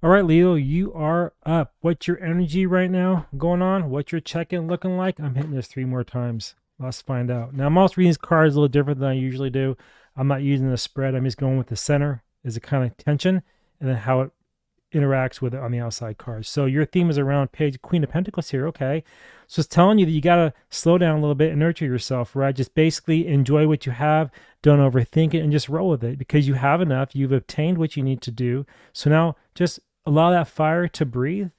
All right, Leo, you are up. What's your energy right now going on? What's your check-in looking like? I'm hitting this 3 more times. Let's find out. Now, I'm also reading these cards a little different than I usually do. I'm not using the spread. I'm just going with the center as a kind of tension and then how it interacts with it on the outside cards. So your theme is around page Queen of Pentacles here. Okay. So it's telling you that you got to slow down a little bit and nurture yourself, right? Just basically enjoy what you have. Don't overthink it and just roll with it because you have enough. You've obtained what you need to do. So now just allow that fire to breathe.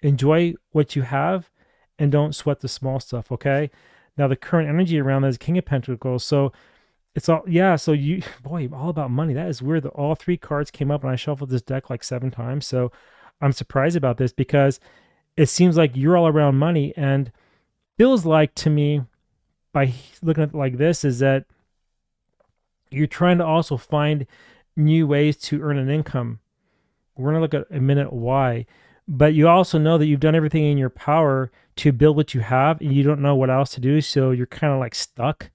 Enjoy what you have and don't sweat the small stuff. Okay. Now the current energy around that is King of Pentacles. So it's all, yeah. So you, boy, all about money. That is weird that all three cards came up and I shuffled this deck like 7 times. So I'm surprised about this because it seems like you're all around money and feels like to me by looking at it like this is that you're trying to also find new ways to earn an income. We're going to look at a minute why, but you also know that you've done everything in your power to build what you have and you don't know what else to do. So you're kind of like stuck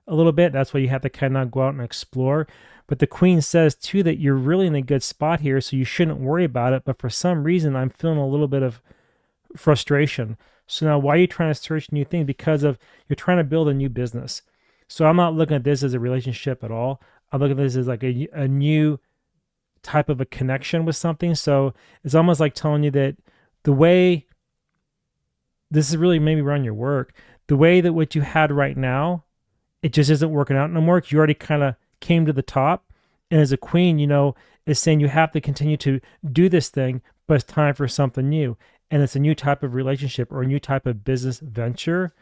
a little bit. That's why you have to kind of go out and explore. But the Queen says too that you're really in a good spot here, so you shouldn't worry about it. But for some reason, I'm feeling a little bit of frustration. So now, why are you trying to search new things? Because of you're trying to build a new business. So I'm not looking at this as a relationship at all. I'm looking at this as like a new type of a connection with something. So it's almost like telling you that the way this is really maybe around your work, the way that what you had right now, it just isn't working out no more. You already kind of came to the top. And as a queen, is saying you have to continue to do this thing, but it's time for something new. And it's a new type of relationship or a new type of business venture.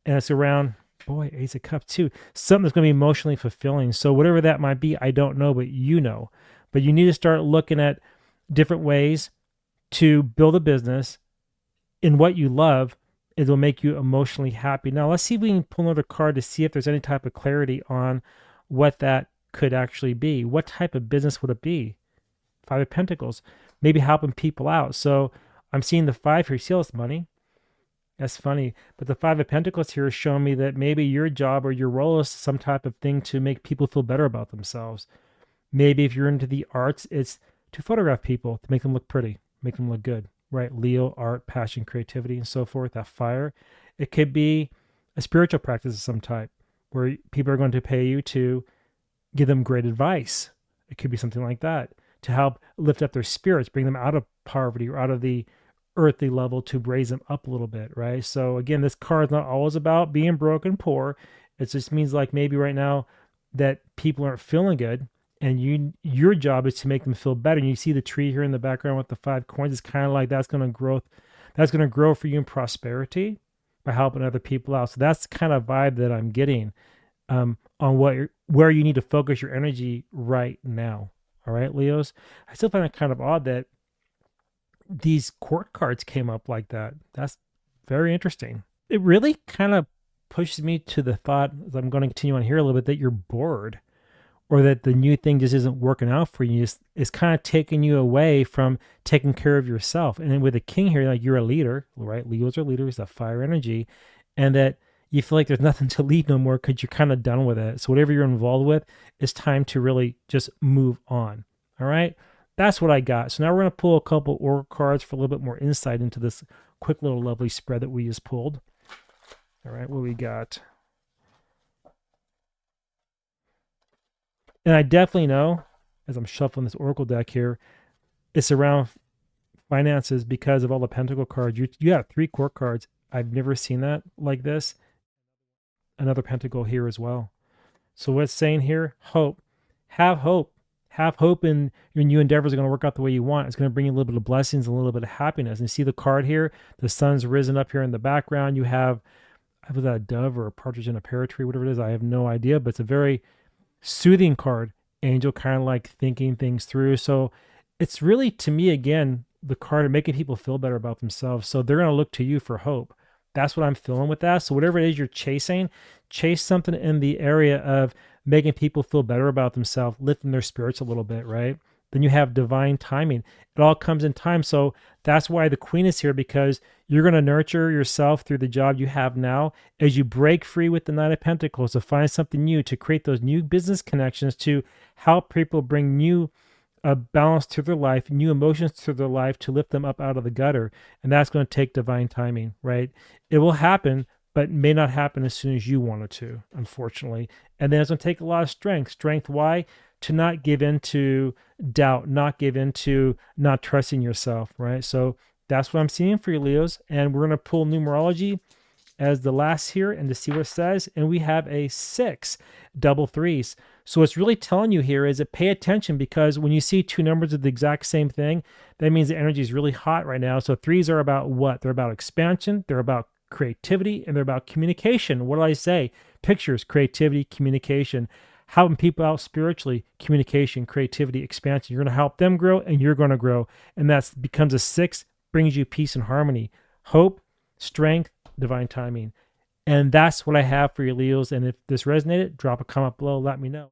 And it's around, boy, Ace of Cups too. Something that's going to be emotionally fulfilling. So whatever that might be, I don't know, but you know. But you need to start looking at different ways to build a business in what you love. It will make you emotionally happy. Now, let's see if we can pull another card to see if there's any type of clarity on what that could actually be. What type of business would it be? Five of Pentacles, maybe helping people out. So I'm seeing the five here. See all this money? That's funny. But the Five of Pentacles here is showing me that maybe your job or your role is some type of thing to make people feel better about themselves. Maybe if you're into the arts, it's to photograph people, to make them look pretty, make them look good, right? Leo, art, passion, creativity, and so forth, that fire. It could be a spiritual practice of some type where people are going to pay you to give them great advice. It could be something like that to help lift up their spirits, bring them out of poverty or out of the earthly level to raise them up a little bit, right? So again, this card is not always about being broke and poor. It just means like maybe right now that people aren't feeling good and your job is to make them feel better. And you see the tree here in the background with the 5 coins. It's kind of like that's going to grow for you in prosperity by helping other people out. So that's the kind of vibe that I'm getting on where you need to focus your energy right now. All right, Leos. I still find it kind of odd that these court cards came up like that. That's very interesting. It really kind of pushes me to the thought, as I'm going to continue on here a little bit, that you're bored or that the new thing just isn't working out for you. It's kind of taking you away from taking care of yourself. And then with the king here, like you're a leader, right? Leos are leaders, that fire energy, and that you feel like there's nothing to lead no more because you're kind of done with it. So whatever you're involved with, it's time to really just move on. All right. That's what I got. So now we're going to pull a couple oracle cards for a little bit more insight into this quick little lovely spread that we just pulled. All right, what we got? And I definitely know, as I'm shuffling this oracle deck here, it's around finances because of all the pentacle cards. You have 3 court cards. I've never seen that like this. Another pentacle here as well. So what's saying here? Hope. Have hope. Have hope in your new endeavors are going to work out the way you want. It's going to bring you a little bit of blessings and a little bit of happiness. And you see the card here? The sun's risen up here in the background. You have, was that a dove or a partridge in a pear tree, whatever it is? I have no idea, but it's a very soothing card. Angel kind of like thinking things through. So it's really, to me, again, the card of making people feel better about themselves. So they're going to look to you for hope. That's what I'm feeling with that. So whatever it is you're chasing, chase something in the area of making people feel better about themselves, lifting their spirits a little bit, right? Then you have divine timing. It all comes in time. So that's why the queen is here, because you're going to nurture yourself through the job you have now as you break free with the Knight of Pentacles to find something new, to create those new business connections, to help people bring new a balance to their life, new emotions to their life to lift them up out of the gutter. And that's going to take divine timing, right? It will happen, but may not happen as soon as you want it to, unfortunately. And then it's going to take a lot of strength. Strength, why? To not give in to doubt, not give in to not trusting yourself, right? So that's what I'm seeing for you, Leos. And we're going to pull numerology as the last here and to see what it says. And we have a 6, double threes. So what's really telling you here is that pay attention, because when you see two numbers of the exact same thing, that means the energy is really hot right now. So threes are about what? They're about expansion, they're about creativity, and they're about communication. What do I say? Pictures, creativity, communication. Helping people out spiritually, communication, creativity, expansion. You're going to help them grow and you're going to grow. And that becomes a 6, brings you peace and harmony, hope, strength, divine timing. And that's what I have for you, Leos. And if this resonated, drop a comment below, let me know.